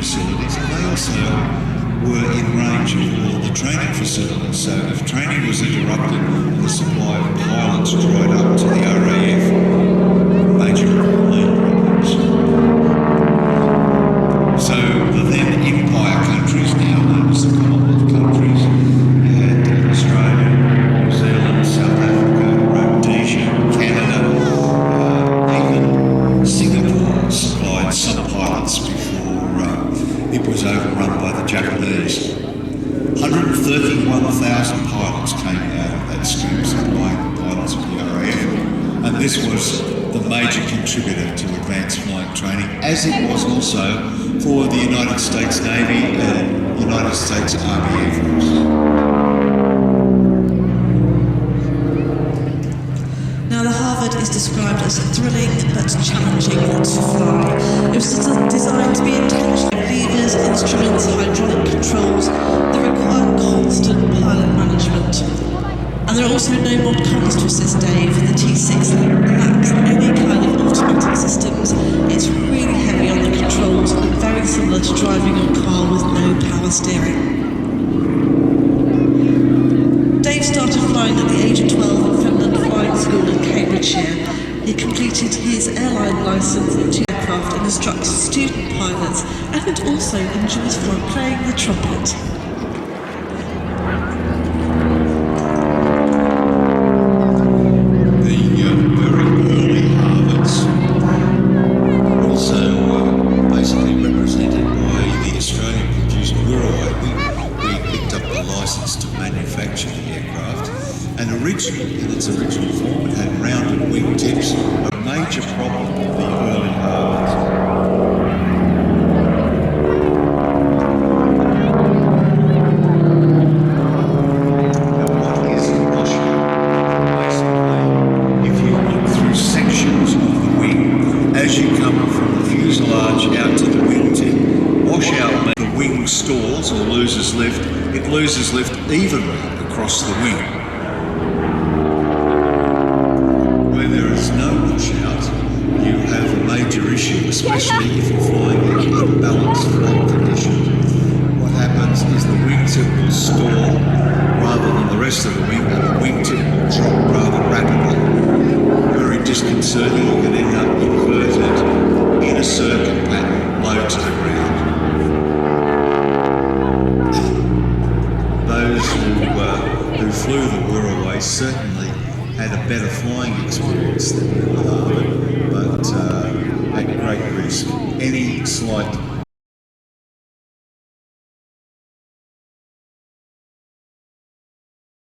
facilities, and they also were in range of all the training facilities. So if training was interrupted and the supply of pilots dried up to the RAF, major land problems. So the then Empire countries, now known as the Commonwealth countries, had Australia, New Zealand, South Africa, Rhodesia, Canada, even Singapore supplied some pilots before it was overrun by the Japanese. 131,000 pilots came out of that scheme supplying the pilots of the RAF, and this was the major contributor to advanced flight training, as it was also for the United States Navy and United States Army Air Force. Now, the Harvard is described as thrilling but challenging to fly. It was designed to be intentionally levers, instruments, hydraulic controls that require constant pilot management. And there are also no mod cons to assist Dave. The T-6C lacks any kind of automatic systems. It's really heavy on the controls and very similar to driving your car with no power steering. Dave started flying at the age of 12 at Finland Flying School in Cambridgeshire. He completed his airline licence in 2 aircraft and instructs student pilots, and also enjoys playing the trumpet. Originally, in its original form, it had rounded wing tips, a major problem of the early Harvards. Now, what is a washout? Basically, if you look through sections of the wing, as you come from the fuselage out to the wingtip, washout means the wing stalls or loses lift. It loses lift evenly across the wing. No washout, you have a major issue, especially if you're flying in unbalanced flight conditions. What happens is the wingtip will stall rather than the rest of the wing, and the wingtip will drop rather rapidly. Very disconcerting. You can end up inverted in a circuit pattern low to the ground. Those who flew the Wirraway certainly had a better flying experience than the Harvard, but at great risk. Any slight